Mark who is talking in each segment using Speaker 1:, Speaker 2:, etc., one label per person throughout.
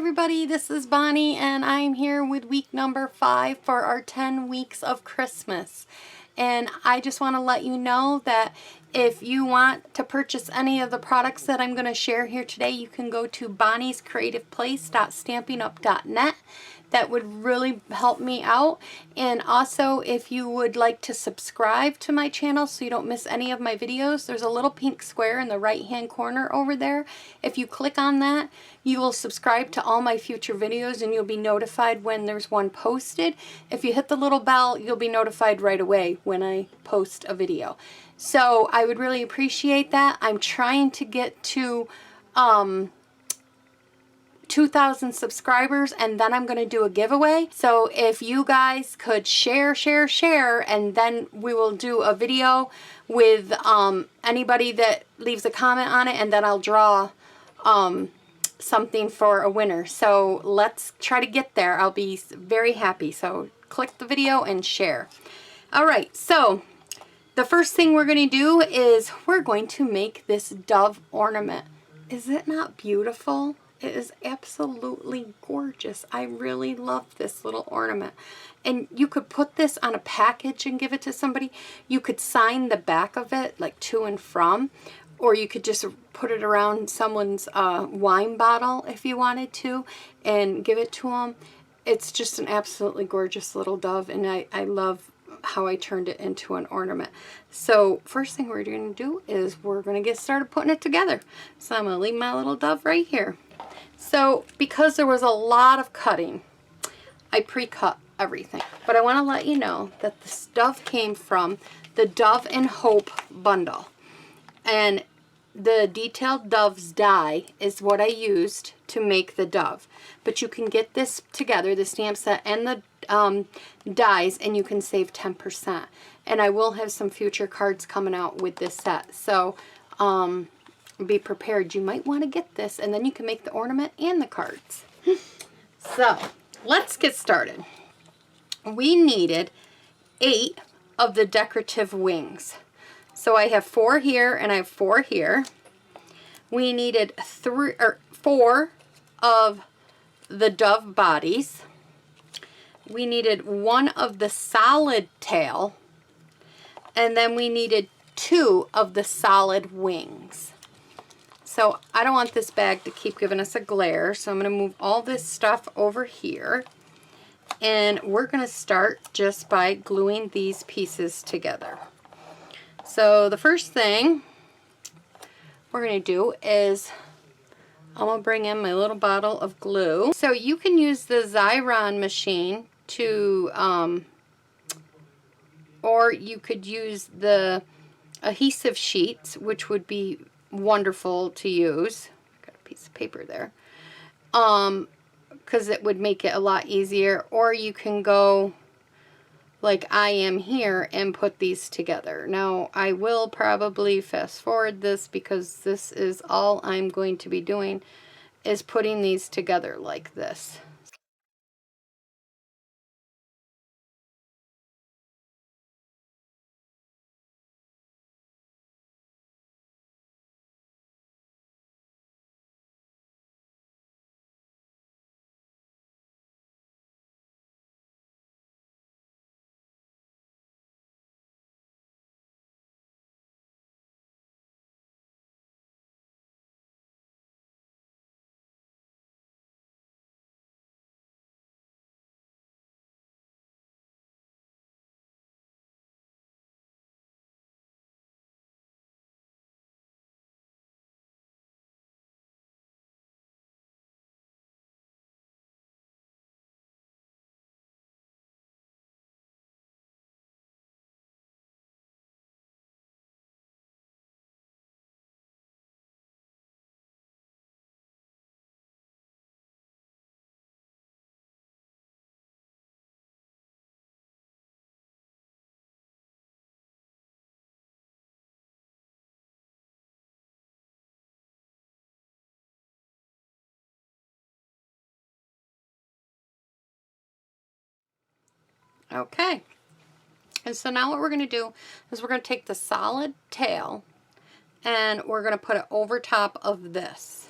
Speaker 1: everybody, this is Bonnie and I'm here with week number 5 for our 10 weeks of Christmas. And I just want to let you know that if you want to purchase any of the products that I'm going to share here today, you can go to bonniescreativeplace.stampinup.net. That would really help me out. And also, if you would like to subscribe to my channel so you don't miss any of my videos, there's a little pink square in the right hand corner over there. If you click on that, you will subscribe to all my future videos and you'll be notified when there's one posted. If you hit the little bell, you'll be notified right away when I post a video. So I would really appreciate that. I'm trying to get to 2,000 subscribers, and then I'm going to do a giveaway. So if you guys could share, and then we will do a video with anybody that leaves a comment on it, and then I'll draw something for a winner. So let's try to get there. I'll be very happy. So click the video and share. All right, so the first thing we're going to do is we're going to make this dove ornament. Is it not beautiful? It is absolutely gorgeous. I really love this little ornament. And you could put this on a package and give it to somebody. You could sign the back of it, like to and from. Or you could just put it around someone's wine bottle if you wanted to and give it to them. It's just an absolutely gorgeous little dove. And I love how I turned it into an ornament. So first thing we're going to do is we're going to get started putting it together. So I'm going to leave my little dove right here. So because there was a lot of cutting, I pre-cut everything. But I want to let you know that this dove came from the Dove and Hope bundle. And the Detailed Doves die is what I used to make the dove. But you can get this together, the stamp set and the dies, and you can save 10%. And I will have some future cards coming out with this set. So be prepared. You might want to get this, and then you can make the ornament and the cards. So let's get started. We needed 8 of the decorative wings. So I have 4 here and I have 4 here. We needed 4 of the dove bodies. We needed 1 of the solid tail, and then we needed 2 of the solid wings. So I don't want this bag to keep giving us a glare, so I'm going to move all this stuff over here. And we're going to start just by gluing these pieces together. So the first thing we're going to do is I'm going to bring in my little bottle of glue. So you can use the Xyron machine to, or you could use the adhesive sheets, which would be wonderful to use. Got a piece of paper there. Because it would make it a lot easier. Or you can go like I am here and put these together. Now I will probably fast forward this because this is all I'm going to be doing, is putting these together like this. Okay. And so now what we're going to do is we're going to take the solid tail and we're going to put it over top of this.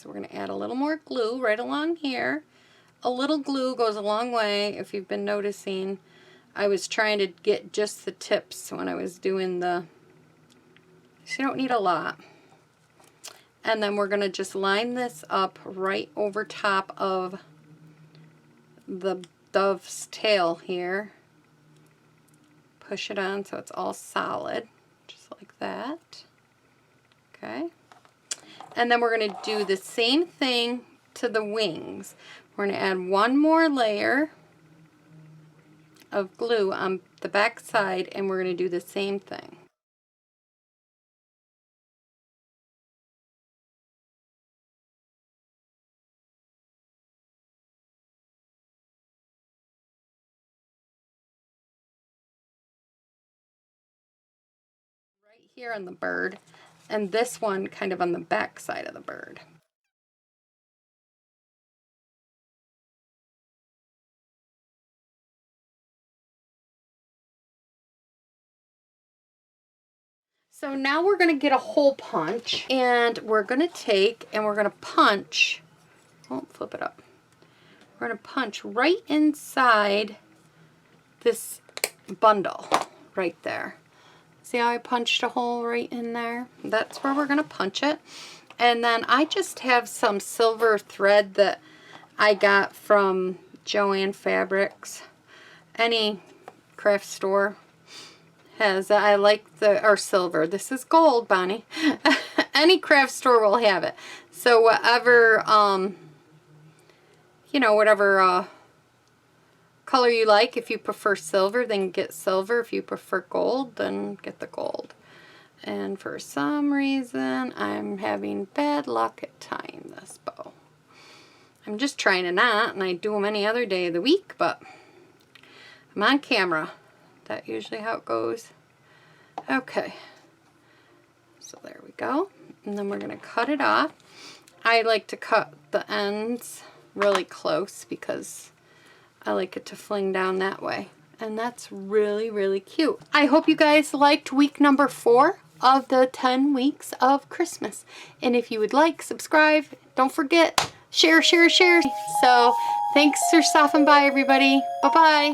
Speaker 1: So we're going to add a little more glue right along here. A little glue goes a long way. If you've been noticing, I was trying to get just the tips when I was doing the, so you don't need a lot. And then we're going to just line this up right over top of the dove's tail here. Push it on so it's all solid, just like that. Okay. And then we're going to do the same thing to the wings. We're going to add one more layer of glue on the back side, and we're going to do the same thing. Right here on the bird, and this one kind of on the back side of the bird. So now we're going to get a hole punch, and we're going to take and we're going to punch, oh, flip it up. We're going to punch right inside this bundle right there. See how I punched a hole right in there? That's where we're going to punch it. And then I just have some silver thread that I got from Joann Fabrics. Any craft store has, I like the, or silver. This is gold, Bonnie. Any craft store will have it. So whatever, you know, whatever color you like. If you prefer silver, then get silver. If you prefer gold, then get the gold. And for some reason, I'm having bad luck at tying this bow. I'm just trying to knot, and I do them any other day of the week, but I'm on camera. That's usually how it goes. Okay. So there we go. And then we're going to cut it off. I like to cut the ends really close because I like it to fling down that way. And that's really, really cute. I hope you guys liked week number 4 of the 10 weeks of Christmas. And if you would like, subscribe. Don't forget, share, share, share. So thanks for stopping by, everybody. Bye-bye.